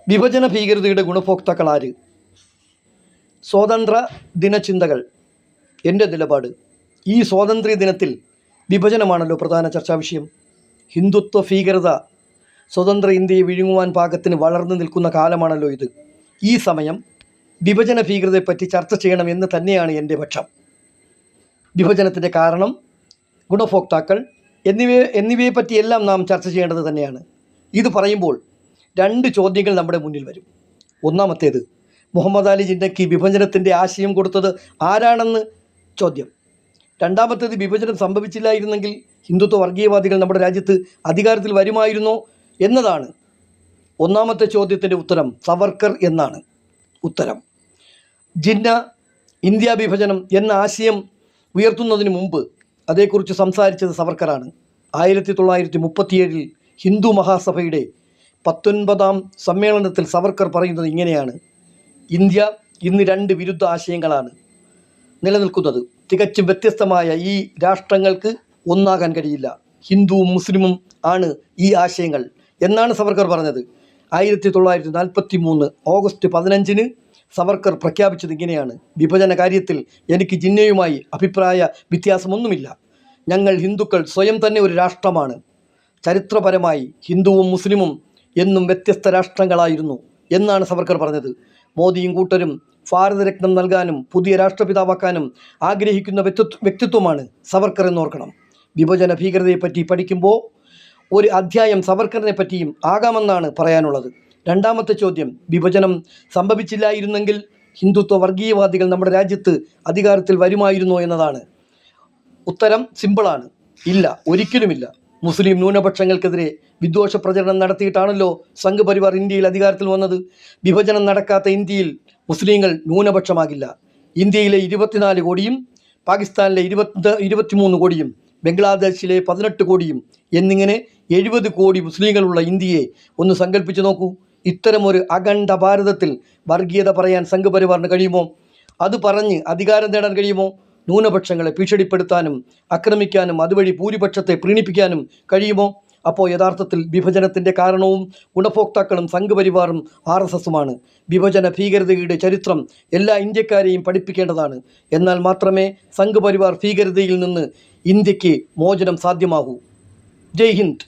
വിഭജന ഭീകരതയുടെ ഗുണഭോക്താക്കൾ ആര്? സ്വാതന്ത്ര്യ ദിനചിന്തകൾ. എൻ്റെ നിലപാട്, ഈ സ്വാതന്ത്ര്യ ദിനത്തിൽ വിഭജനമാണല്ലോ പ്രധാന ചർച്ചാ വിഷയം. ഹിന്ദുത്വ ഭീകരത സ്വതന്ത്ര ഇന്ത്യയെ വിഴുങ്ങുവാൻ പാകത്തിന് വളർന്നു നിൽക്കുന്ന കാലമാണല്ലോ ഇത്. ഈ സമയം വിഭജന ഭീകരതയെപ്പറ്റി ചർച്ച ചെയ്യണമെന്ന് തന്നെയാണ് എൻ്റെ പക്ഷം. വിഭജനത്തിൻ്റെ കാരണം, ഗുണഭോക്താക്കൾ എന്നിവയെപ്പറ്റിയെല്ലാം നാം ചർച്ച ചെയ്യേണ്ടത് തന്നെയാണ്. ഇത് പറയുമ്പോൾ രണ്ട് ചോദ്യങ്ങൾ നമ്മുടെ മുന്നിൽ വരും. ഒന്നാമത്തേത്, മുഹമ്മദ് അലി ജിന്നയ്ക്ക് വിഭജനത്തിൻ്റെ ആശയം കൊടുത്തത് ആരാണെന്ന് ചോദ്യം. രണ്ടാമത്തേത്, വിഭജനം സംഭവിച്ചില്ലായിരുന്നെങ്കിൽ ഹിന്ദുത്വ വർഗീയവാദികൾ നമ്മുടെ രാജ്യത്ത് അധികാരത്തിൽ വരുമായിരുന്നോ എന്നതാണ്. ഒന്നാമത്തെ ചോദ്യത്തിൻ്റെ ഉത്തരം സവർക്കർ എന്നാണ്. ഉത്തരം, ജിന്ന ഇന്ത്യ വിഭജനം എന്ന ആശയം ഉയർത്തുന്നതിന് മുമ്പ് അതേക്കുറിച്ച് സംസാരിച്ചത് സവർക്കറാണ്. 1937 ഹിന്ദു മഹാസഭയുടെ 19ാം സമ്മേളനത്തിൽ സവർക്കർ പറയുന്നത് ഇങ്ങനെയാണ്: ഇന്ത്യ ഇന്ന് രണ്ട് വിരുദ്ധ ആശയങ്ങളാണ് നിലനിൽക്കുന്നത്. തികച്ചും വ്യത്യസ്തമായ ഈ രാഷ്ട്രങ്ങൾക്ക് ഒന്നാകാൻ കഴിയില്ല. ഹിന്ദുവും മുസ്ലിമും ആണ് ഈ ആശയങ്ങൾ എന്നാണ് സവർക്കർ പറഞ്ഞത്. 1943 ഓഗസ്റ്റ് 15 സവർക്കർ പ്രഖ്യാപിച്ചത് ഇങ്ങനെയാണ്: വിഭജന കാര്യത്തിൽ എനിക്ക് ജിന്നയുമായി അഭിപ്രായ വ്യത്യാസമൊന്നുമില്ല. ഞങ്ങൾ ഹിന്ദുക്കൾ സ്വയം തന്നെ ഒരു രാഷ്ട്രമാണ്. ചരിത്രപരമായി ഹിന്ദുവും മുസ്ലിമും എന്നും വ്യത്യസ്ത രാഷ്ട്രങ്ങളായിരുന്നു എന്നാണ് സവർക്കർ പറഞ്ഞത്. മോദിയും കൂട്ടരും ഭാരതരത്നം നൽകാനും പുതിയ രാഷ്ട്രപിതാവാക്കാനും ആഗ്രഹിക്കുന്ന വ്യക്തിത്വമാണ് സവർക്കർ എന്നോർക്കണം. വിഭജന ഭീകരതയെപ്പറ്റി പഠിക്കുമ്പോൾ ഒരു അധ്യായം സവർക്കറിനെ പറ്റിയും ആകാമെന്നാണ് പറയാനുള്ളത്. രണ്ടാമത്തെ ചോദ്യം, വിഭജനം സംഭവിച്ചില്ലായിരുന്നെങ്കിൽ ഹിന്ദുത്വ വർഗീയവാദികൾ നമ്മുടെ രാജ്യത്ത് അധികാരത്തിൽ വരുമായിരുന്നോ എന്നതാണ്. ഉത്തരം സിമ്പിളാണ്: ഇല്ല, ഒരിക്കലുമില്ല. മുസ്ലിം ന്യൂനപക്ഷങ്ങൾക്കെതിരെ വിദ്വേഷ പ്രചരണം നടത്തിയിട്ടാണല്ലോ സംഘ് പരിവാർ ഇന്ത്യയിൽ അധികാരത്തിൽ വന്നത്. വിഭജനം നടക്കാത്ത ഇന്ത്യയിൽ മുസ്ലിങ്ങൾ ന്യൂനപക്ഷമാകില്ല. ഇന്ത്യയിലെ 24 കോടിയും പാകിസ്ഥാനിലെ 23 കോടിയും ബംഗ്ലാദേശിലെ 18 കോടിയും എന്നിങ്ങനെ 70 കോടി മുസ്ലിങ്ങളുള്ള ഇന്ത്യയെ ഒന്ന് സങ്കല്പിച്ച് നോക്കൂ. ഇത്തരമൊരു അഖണ്ഡ ഭാരതത്തിൽ വർഗീയത പറയാൻ സംഘ് പരിവാറിന് കഴിയുമോ? അത് പറഞ്ഞ് അധികാരം നേടാൻ കഴിയുമോ? ന്യൂനപക്ഷങ്ങളെ ഭീഷണിപ്പെടുത്താനും ആക്രമിക്കാനും അതുവഴി ഭൂരിപക്ഷത്തെ പ്രീണിപ്പിക്കാനും കഴിയുമോ? അപ്പോൾ യഥാർത്ഥത്തിൽ വിഭജനത്തിൻ്റെ കാരണവും ഗുണഭോക്താക്കളും സംഘ് പരിവാറും RSSുമാണ്. വിഭജന ഭീകരതയുടെ ചരിത്രം എല്ലാ ഇന്ത്യക്കാരെയും പഠിപ്പിക്കേണ്ടതാണ്. എന്നാൽ മാത്രമേ സംഘ് പരിവാർ ഭീകരതയിൽ നിന്ന് ഇന്ത്യക്ക് മോചനം സാധ്യമാകൂ. ജയ് ഹിന്ദ്.